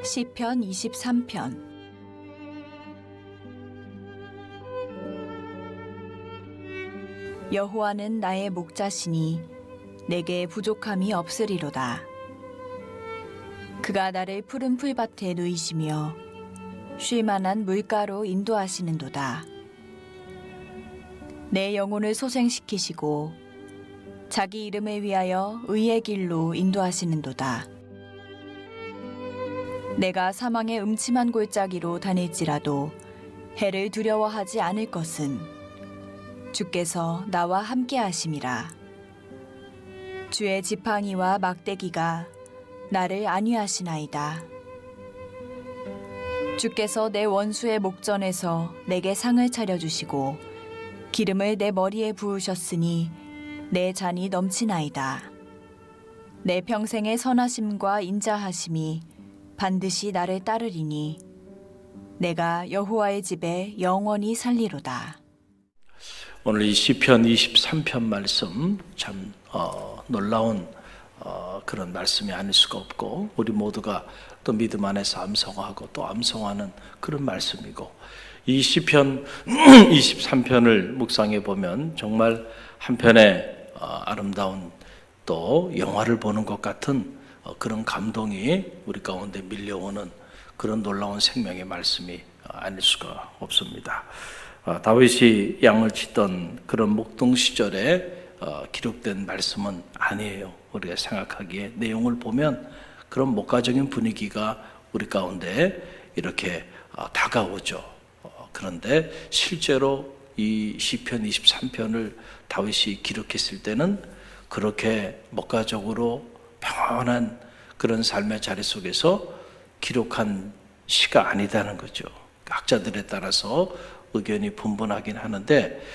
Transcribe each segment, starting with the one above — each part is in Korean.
시편 23편. 여호와는 나의 목자시니 내게 부족함이 없으리로다. 그가 나를 푸른 풀밭에 누이시며 쉴 만한 물가로 인도하시는도다. 내 영혼을 소생시키시고 자기 이름을 위하여 의의 길로 인도하시는도다. 내가 사망의 음침한 골짜기로 다닐지라도 해를 두려워하지 않을 것은 주께서 나와 함께 하심이라. 주의 지팡이와 막대기가 나를 안위하시나이다. 주께서 내 원수의 목전에서 내게 상을 차려주시고 기름을 내 머리에 부으셨으니 내 잔이 넘치나이다. 내 평생의 선하심과 인자하심이 반드시 나를 따르리니 내가 여호와의 집에 영원히 살리로다. 오늘 이 시편 23편 말씀 참 놀라운 그런 말씀이 아닐 수가 없고, 우리 모두가 또 믿음 안에서 암송하고 또 암송하는 그런 말씀이고, 이 시편 23편을 묵상해 보면 정말 한편의 아름다운 또 영화를 보는 것 같은 그런 감동이 우리 가운데 밀려오는 그런 놀라운 생명의 말씀이 아닐 수가 없습니다. 다윗이 양을 치던 그런 목동 시절에 기록된 말씀은 아니에요. 우리가 생각하기에 내용을 보면 그런 목가적인 분위기가 우리 가운데 이렇게 다가오죠. 그런데 실제로 이 시편 23편을 다윗이 기록했을 때는 그렇게 목가적으로 평안한 그런 삶의 자리 속에서 기록한 시가 아니다는 거죠. 학자들에 따라서 의견이 분분하긴 하는데,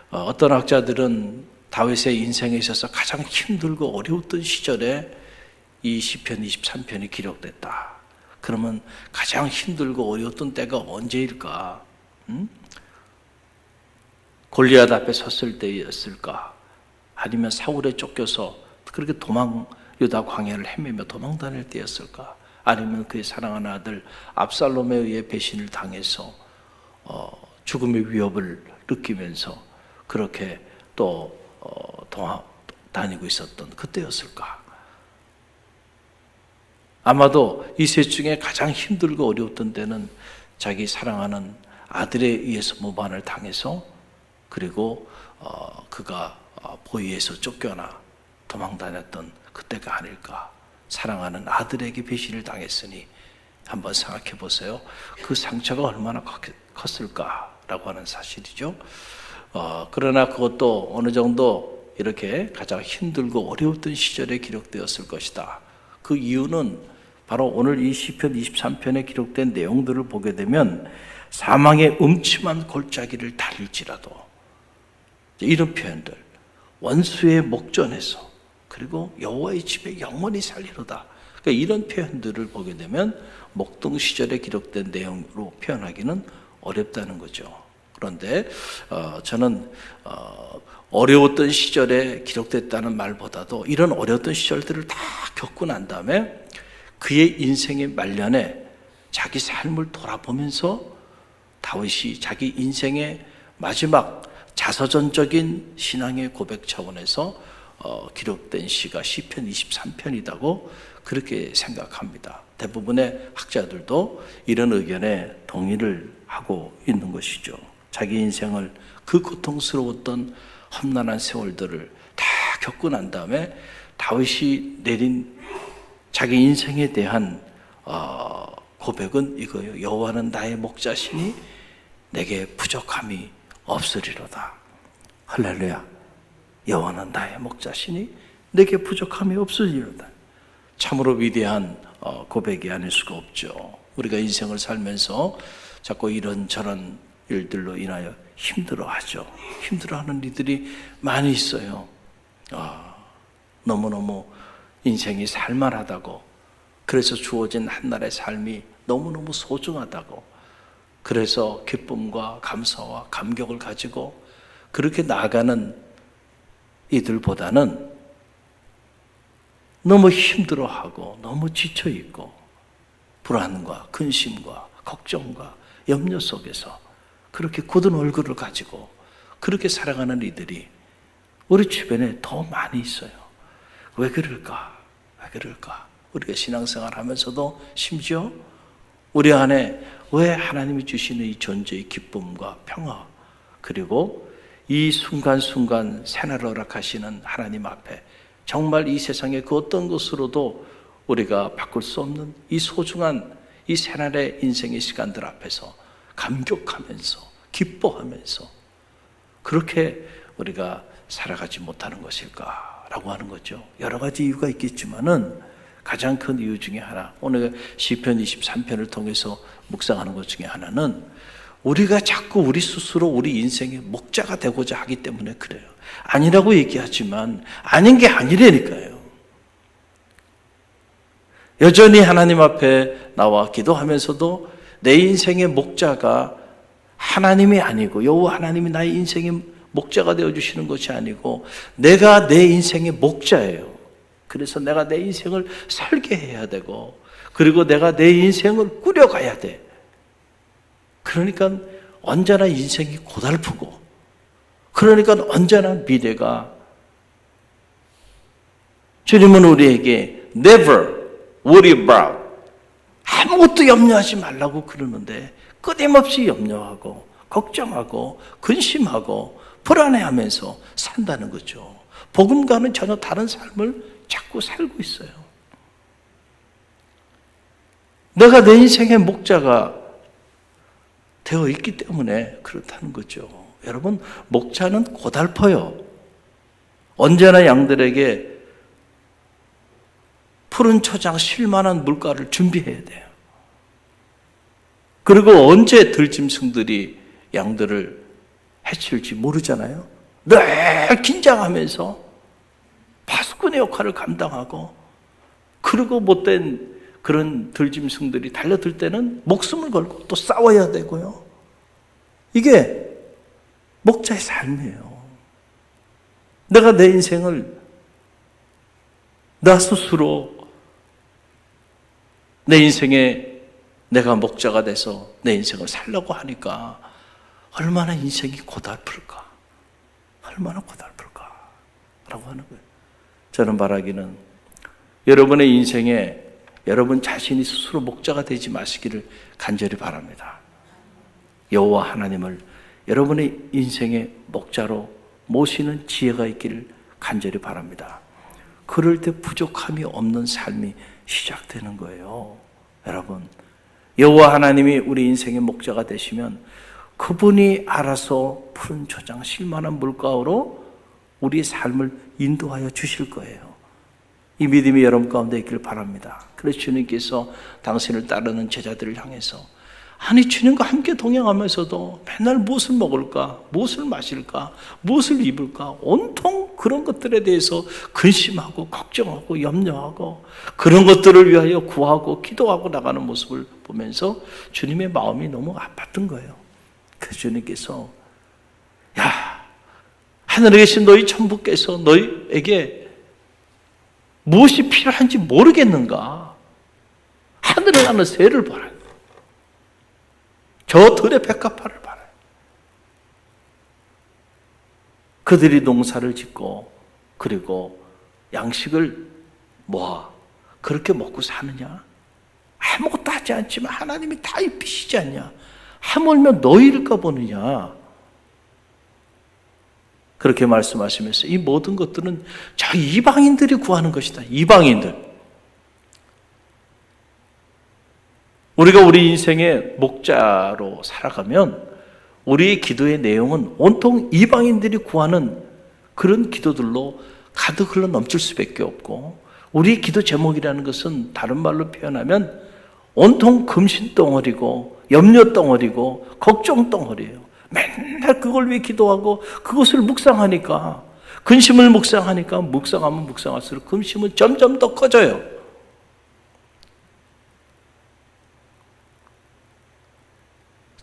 어떤 학자들은 다윗의 인생에 있어서 가장 힘들고 어려웠던 시절에 이 시편 23편이 기록됐다. 그러면 가장 힘들고 어려웠던 때가 언제일까? 골리앗 앞에 섰을 때였을까? 아니면 사울에 쫓겨서 그렇게 유다 광야를 헤매며 도망 다닐 때였을까? 아니면 그의 사랑하는 아들 압살롬에 의해 배신을 당해서 죽음의 위협을 느끼면서 그렇게 또 다니고 있었던 그때였을까? 아마도 이 셋 중에 가장 힘들고 어려웠던 때는 자기 사랑하는 아들에 의해서 모반을 당해서, 그리고 그가 보위에서 쫓겨나 도망 다녔던 그때가 아닐까. 사랑하는 아들에게 배신을 당했으니 한번 생각해 보세요. 그 상처가 얼마나 컸을까라고 하는 사실이죠. 그러나 그것도 어느 정도 이렇게 가장 힘들고 어려웠던 시절에 기록되었을 것이다. 그 이유는 바로 오늘 이 시편 23편에 기록된 내용들을 보게 되면 사망의 음침한 골짜기를 달릴지라도, 이런 표현들, 원수의 목전에서, 그리고 여호와의 집에 영원히 살리로다. 그러니까 이런 표현들을 보게 되면 목동 시절에 기록된 내용으로 표현하기는 어렵다는 거죠. 그런데 저는 어려웠던 시절에 기록됐다는 말보다도 이런 어려웠던 시절들을 다 겪고 난 다음에 그의 인생의 말년에 자기 삶을 돌아보면서 다윗이 자기 인생의 마지막 자서전적인 신앙의 고백 차원에서 기록된 시가 시편 23편이라고 그렇게 생각합니다. 대부분의 학자들도 이런 의견에 동의를 하고 있는 것이죠. 자기 인생을 그 고통스러웠던 험난한 세월들을 다 겪고 난 다음에 다윗이 내린 자기 인생에 대한 고백은 이거예요. 여호와는 나의 목자시니 내게 부족함이 없으리로다. 할렐루야. 여호와는 나의 목자시니 내게 부족함이 없으리로다. 참으로 위대한 고백이 아닐 수가 없죠. 우리가 인생을 살면서 자꾸 이런저런 일들로 인하여 힘들어하죠. 힘들어하는 이들이 많이 있어요. 너무너무 인생이 살만하다고, 그래서 주어진 한날의 삶이 너무너무 소중하다고, 그래서 기쁨과 감사와 감격을 가지고 그렇게 나아가는 이들보다는 너무 힘들어하고 너무 지쳐있고 불안과 근심과 걱정과 염려 속에서 그렇게 굳은 얼굴을 가지고 그렇게 살아가는 이들이 우리 주변에 더 많이 있어요. 왜 그럴까? 왜 그럴까? 우리가 신앙생활 하면서도 심지어 우리 안에 왜 하나님이 주시는 이 존재의 기쁨과 평화, 그리고 이 순간순간 새날을 허락하시는 하나님 앞에 정말 이 세상의 그 어떤 것으로도 우리가 바꿀 수 없는 이 소중한 이 새날의 인생의 시간들 앞에서 감격하면서 기뻐하면서 그렇게 우리가 살아가지 못하는 것일까라고 하는 거죠. 여러 가지 이유가 있겠지만은 가장 큰 이유 중에 하나, 오늘 시편 23편을 통해서 묵상하는 것 중에 하나는 우리가 자꾸 우리 스스로 우리 인생의 목자가 되고자 하기 때문에 그래요. 아니라고 얘기하지만 아닌 게 아니라니까요. 여전히 하나님 앞에 나와 기도하면서도 내 인생의 목자가 하나님이 아니고 여호와 하나님이 나의 인생의 목자가 되어주시는 것이 아니고 내가 내 인생의 목자예요. 그래서 내가 내 인생을 살게 해야 되고 그리고 내가 내 인생을 꾸려가야 돼. 그러니까 언제나 인생이 고달프고 그러니까 언제나 미래가 주님은 우리에게 never worry about 아무것도 염려하지 말라고 그러는데 끊임없이 염려하고 걱정하고 근심하고 불안해하면서 산다는 거죠. 복음과는 전혀 다른 삶을 자꾸 살고 있어요. 내가 내 인생의 목자가 되어 있기 때문에 그렇다는 거죠. 여러분, 목자는 고달퍼요. 언제나 양들에게 푸른 초장 쉴만한 물가를 준비해야 돼요. 그리고 언제 들짐승들이 양들을 해칠지 모르잖아요. 늘 긴장하면서 파수꾼의 역할을 감당하고 그리고 못된 그런 들짐승들이 달려들 때는 목숨을 걸고 또 싸워야 되고요. 이게 목자의 삶이에요. 내가 내 인생을 나 스스로 내 인생에 내가 목자가 돼서 내 인생을 살려고 하니까 얼마나 인생이 고달플까? 얼마나 고달플까? 라고 하는 거예요. 저는 바라기는 여러분의 인생에 여러분 자신이 스스로 목자가 되지 마시기를 간절히 바랍니다. 여호와 하나님을 여러분의 인생의 목자로 모시는 지혜가 있기를 간절히 바랍니다. 그럴 때 부족함이 없는 삶이 시작되는 거예요. 여러분, 여호와 하나님이 우리 인생의 목자가 되시면 그분이 알아서 푸른 초장 쉴만한 물가로 우리의 삶을 인도하여 주실 거예요. 이 믿음이 여러분 가운데 있기를 바랍니다. 그래서 주님께서 당신을 따르는 제자들을 향해서 아니 주님과 함께 동행하면서도 맨날 무엇을 먹을까, 무엇을 마실까, 무엇을 입을까 온통 그런 것들에 대해서 근심하고 걱정하고 염려하고 그런 것들을 위하여 구하고 기도하고 나가는 모습을 보면서 주님의 마음이 너무 아팠던 거예요. 그래서 주님께서 야, 하늘에 계신 너희 천부께서 너희에게 무엇이 필요한지 모르겠는가? 하늘에 나는 새를 봐라. 저 들의 백합화를 봐라. 그들이 농사를 짓고 그리고 양식을 모아 그렇게 먹고 사느냐? 아무것도 하지 않지만 하나님이 다 입히시지 않냐? 하물며 너희일까 보느냐? 그렇게 말씀하시면서 이 모든 것들은 저 이방인들이 구하는 것이다. 이방인들. 우리가 우리 인생의 목자로 살아가면 우리의 기도의 내용은 온통 이방인들이 구하는 그런 기도들로 가득 흘러 넘칠 수밖에 없고 우리의 기도 제목이라는 것은 다른 말로 표현하면 온통 금신 덩어리고 염려 덩어리고 걱정 덩어리예요. 맨날 그걸 위해 기도하고 그것을 묵상하니까 근심을 묵상하니까 묵상하면 묵상할수록 근심은 점점 더 커져요.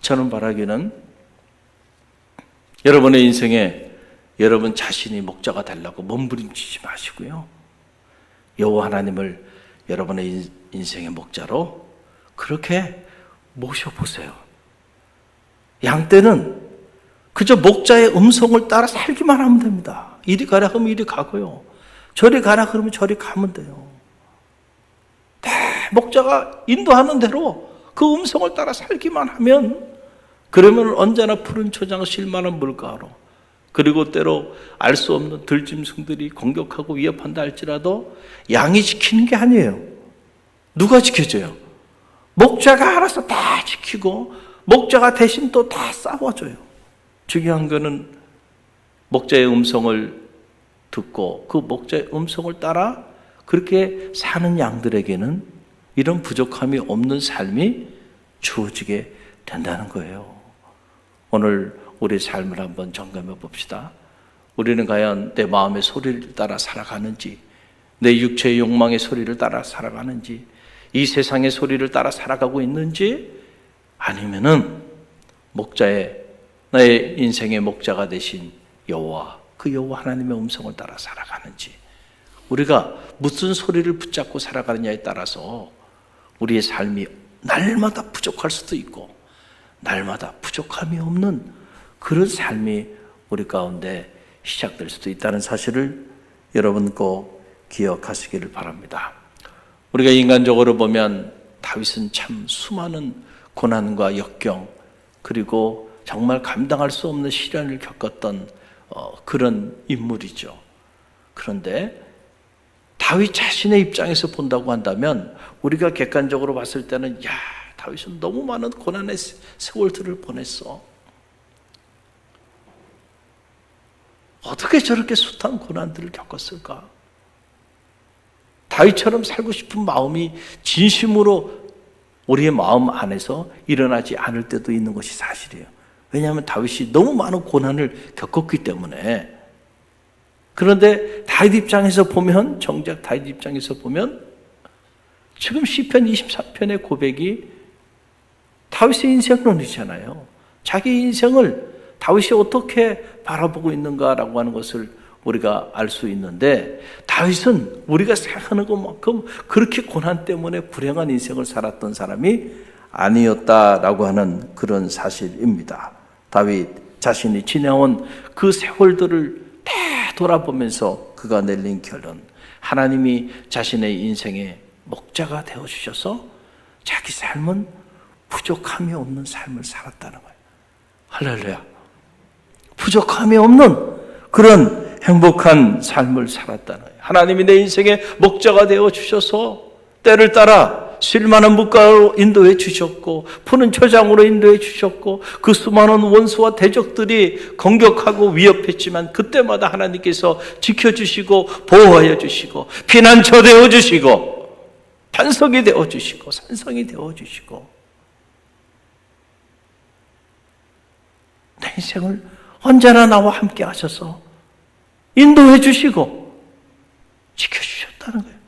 저는 바라기는 여러분의 인생에 여러분 자신이 목자가 되려고 몸부림치지 마시고요. 여호와 하나님을 여러분의 인생의 목자로 그렇게 모셔보세요. 양떼는 그저 목자의 음성을 따라 살기만 하면 됩니다. 이리 가라 하면 이리 가고요. 저리 가라 그러면 저리 가면 돼요. 목자가 인도하는 대로 그 음성을 따라 살기만 하면, 그러면 언제나 푸른 초장 쉴만한 물가로, 그리고 때로 알 수 없는 들짐승들이 공격하고 위협한다 할지라도 양이 지키는 게 아니에요. 누가 지켜줘요? 목자가 알아서 다 지키고 목자가 대신 또 다 싸워줘요. 중요한 거는 목자의 음성을 듣고 그 목자의 음성을 따라 그렇게 사는 양들에게는 이런 부족함이 없는 삶이 주어지게 된다는 거예요. 오늘 우리 삶을 한번 점검해 봅시다. 우리는 과연 내 마음의 소리를 따라 살아가는지, 내 육체의 욕망의 소리를 따라 살아가는지, 이 세상의 소리를 따라 살아가고 있는지, 아니면은 목자의, 나의 인생의 목자가 되신 여호와, 그 여호와 하나님의 음성을 따라 살아가는지, 우리가 무슨 소리를 붙잡고 살아가느냐에 따라서 우리의 삶이 날마다 부족할 수도 있고 날마다 부족함이 없는 그런 삶이 우리 가운데 시작될 수도 있다는 사실을 여러분 꼭 기억하시기를 바랍니다. 우리가 인간적으로 보면 다윗은 참 수많은 고난과 역경, 그리고 정말 감당할 수 없는 시련을 겪었던 그런 인물이죠. 그런데 다윗 자신의 입장에서 본다고 한다면 우리가 객관적으로 봤을 때는, 야, 다윗은 너무 많은 고난의 세월들을 보냈어. 어떻게 저렇게 숱한 고난들을 겪었을까? 다윗처럼 살고 싶은 마음이 진심으로 우리의 마음 안에서 일어나지 않을 때도 있는 것이 사실이에요. 왜냐하면 다윗이 너무 많은 고난을 겪었기 때문에. 그런데 다윗 입장에서 보면, 정작 다윗 입장에서 보면 지금 시편 23편의 고백이 다윗의 인생론이잖아요. 자기 인생을 다윗이 어떻게 바라보고 있는가라고 하는 것을 우리가 알 수 있는데, 다윗은 우리가 생각하는 것만큼 그렇게 고난 때문에 불행한 인생을 살았던 사람이 아니었다라고 하는 그런 사실입니다. 다윗 자신이 지내온 그 세월들을 다 돌아보면서 그가 내린 결론, 하나님이 자신의 인생의 목자가 되어주셔서 자기 삶은 부족함이 없는 삶을 살았다는 거예요. 할렐루야. 부족함이 없는 그런 행복한 삶을 살았다는 거예요. 하나님이 내 인생의 목자가 되어주셔서 때를 따라 쉴만한 물가로 인도해 주셨고, 푸른 초장으로 인도해 주셨고, 그 수많은 원수와 대적들이 공격하고 위협했지만 그때마다 하나님께서 지켜주시고 보호하여 주시고 피난처 되어주시고 반석이 되어주시고 산성이 되어주시고, 내 인생을 언제나 나와 함께 하셔서 인도해 주시고 지켜주셨다는 거예요.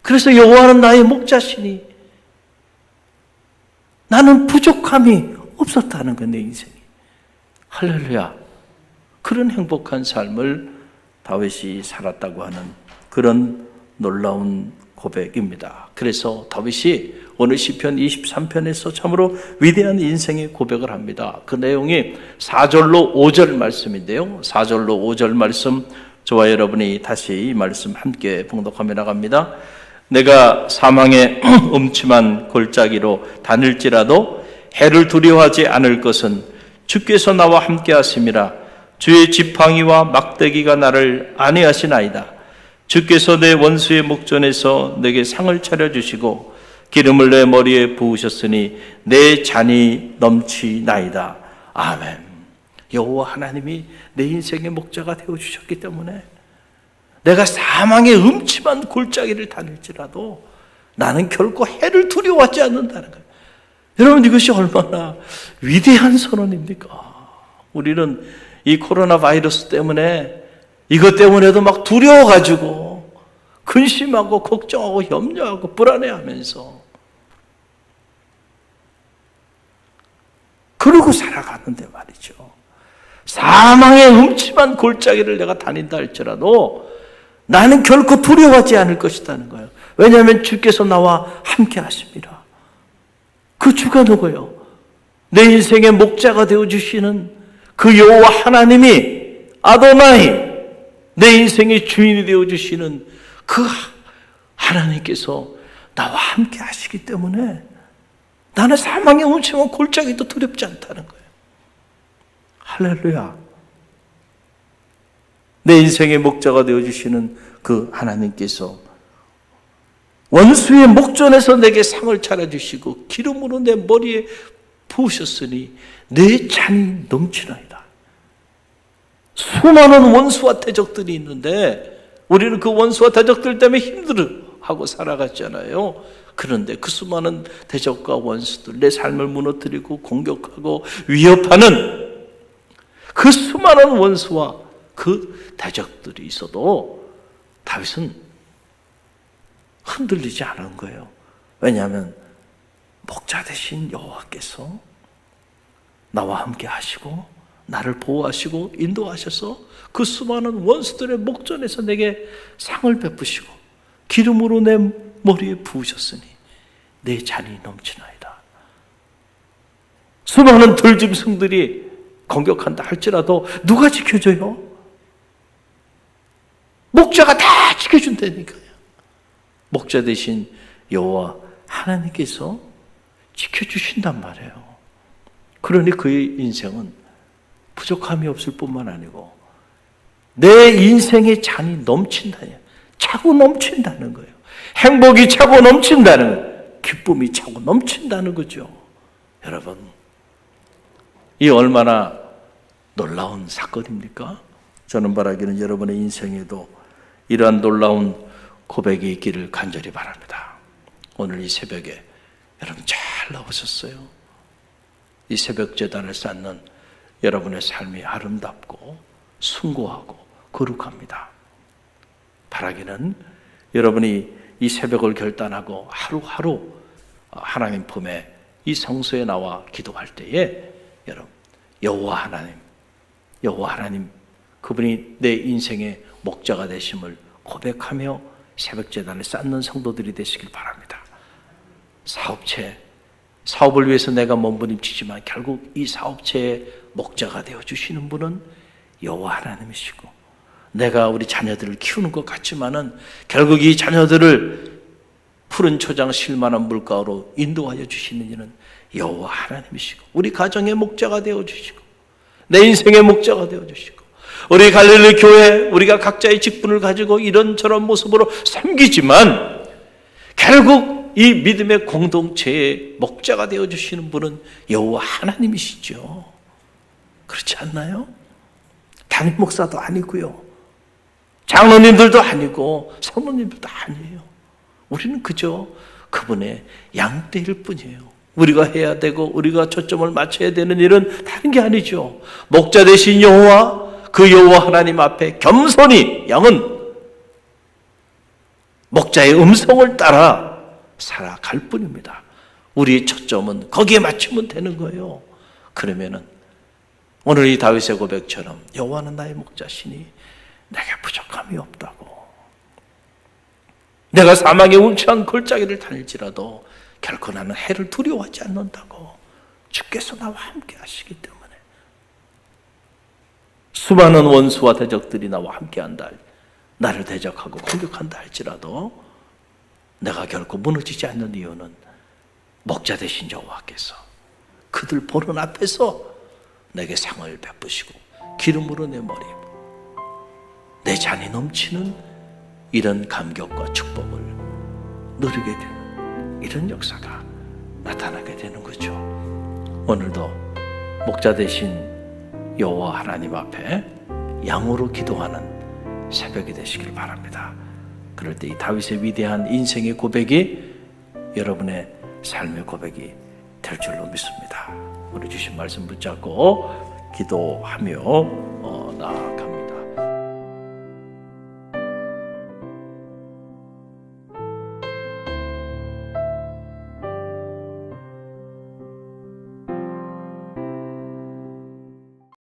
그래서 여호와는 나의 목자시니 나는 부족함이 없었다는 거예요, 내 인생이. 할렐루야. 그런 행복한 삶을 다윗이 살았다고 하는 그런 놀라운 고백입니다. 그래서 다윗이 오늘 시편 23편에서 참으로 위대한 인생의 고백을 합니다. 그 내용이 4절로 5절 말씀인데요. 4절로 5절 말씀, 저와 여러분이 다시 이 말씀 함께 봉독하며 나갑니다. 내가 사망의 음침한 골짜기로 다닐지라도 해를 두려워하지 않을 것은 주께서 나와 함께 하심이라. 주의 지팡이와 막대기가 나를 안위하시나이다. 주께서 내 원수의 목전에서 내게 상을 차려주시고 기름을 내 머리에 부으셨으니 내 잔이 넘치나이다. 아멘. 여호와 하나님이 내 인생의 목자가 되어주셨기 때문에 내가 사망의 음침한 골짜기를 다닐지라도 나는 결코 해를 두려워하지 않는다는 거예요. 여러분, 이것이 얼마나 위대한 선언입니까? 우리는 이 코로나 바이러스 때문에, 이것 때문에도 막 두려워가지고 근심하고 걱정하고 염려하고 불안해하면서 그러고 살아가는데 말이죠. 사망의 음침한 골짜기를 내가 다닌다 할지라도 나는 결코 두려워하지 않을 것이라는 거예요. 왜냐하면 주께서 나와 함께 하십니다. 그 주가 누구요? 내 인생의 목자가 되어주시는 그 여호와 하나님이 아도나이, 내 인생의 주인이 되어주시는 그 하나님께서 나와 함께 하시기 때문에 나는 사망의 음침한 골짜기도 두렵지 않다는 거예요. 할렐루야. 내 인생의 목자가 되어주시는 그 하나님께서 원수의 목전에서 내게 상을 차려주시고 기름으로 내 머리에 부으셨으니 내 잔이 넘치나이다. 수많은 원수와 대적들이 있는데 우리는 그 원수와 대적들 때문에 힘들어하고 살아갔잖아요. 그런데 그 수많은 대적과 원수들, 내 삶을 무너뜨리고 공격하고 위협하는 그 수많은 원수와 그 대적들이 있어도 다윗은 흔들리지 않은 거예요. 왜냐하면 목자 되신 여호와께서 나와 함께 하시고 나를 보호하시고 인도하셔서 그 수많은 원수들의 목전에서 내게 상을 베푸시고 기름으로 내 머리에 부으셨으니 내 잔이 넘치나이다. 수많은 들짐승들이 공격한다 할지라도 누가 지켜줘요? 목자가 다 지켜준다니까요. 목자 대신 여호와 하나님께서 지켜주신단 말이에요. 그러니 그의 인생은 부족함이 없을 뿐만 아니고 내 인생의 잔이 넘친다냐, 차고 넘친다는 거예요. 행복이 차고 넘친다는 거예요. 기쁨이 차고 넘친다는 거죠. 여러분, 이 얼마나 놀라운 사건입니까? 저는 바라기는 여러분의 인생에도 이러한 놀라운 고백이 있기를 간절히 바랍니다. 오늘 이 새벽에 여러분 잘 나오셨어요. 이 새벽 제단을 쌓는 여러분의 삶이 아름답고 숭고하고 거룩합니다. 바라기는 여러분이 이 새벽을 결단하고 하루하루 하나님 품에 이 성소에 나와 기도할 때에 여러분 여호와 하나님 그분이 내 인생의 목자가 되심을 고백하며 새벽 제단을 쌓는 성도들이 되시길 바랍니다. 사업을 위해서 내가 몸부림치지만 결국 이 사업체의 목자가 되어주시는 분은 여호와 하나님이시고, 내가 우리 자녀들을 키우는 것 같지만은 결국 이 자녀들을 푸른 초장 실만한 물가로 인도하여 주시는 이는 여호와 하나님이시고, 우리 가정의 목자가 되어주시고 내 인생의 목자가 되어주시고, 우리 갈릴리 교회 우리가 각자의 직분을 가지고 이런저런 모습으로 섬기지만 결국 이 믿음의 공동체의 목자가 되어주시는 분은 여호와 하나님이시죠. 그렇지 않나요? 담임 목사도 아니고요, 장로님들도 아니고 사모님들도 아니에요. 우리는 그저 그분의 양떼일 뿐이에요. 우리가 해야 되고 우리가 초점을 맞춰야 되는 일은 다른 게 아니죠. 목자 되신 여호와, 그 여호와 하나님 앞에 겸손히 양은 목자의 음성을 따라 살아갈 뿐입니다. 우리의 초점은 거기에 맞추면 되는 거예요. 그러면은 오늘 이 다윗의 고백처럼 여호와는 나의 목자시니 내게 부족함이 없다고, 내가 사망의 움츠한 골짜기를 다닐지라도 결코 나는 해를 두려워하지 않는다고, 주께서 나와 함께 하시기 때문에 수많은 원수와 대적들이 나와 함께한다, 나를 대적하고 공격한다 할지라도 내가 결코 무너지지 않는 이유는 목자 되신 여호와께서 그들 보는 앞에서 내게 상을 베푸시고 기름으로 내 머리에 내 잔이 넘치는 이런 감격과 축복을 누리게 되는 이런 역사가 나타나게 되는 거죠. 오늘도 목자 되신 여호와 하나님 앞에 양으로 기도하는 새벽이 되시길 바랍니다. 그럴 때 이 다윗의 위대한 인생의 고백이 여러분의 삶의 고백이 될 줄로 믿습니다. 우리 주신 말씀 붙잡고 기도하며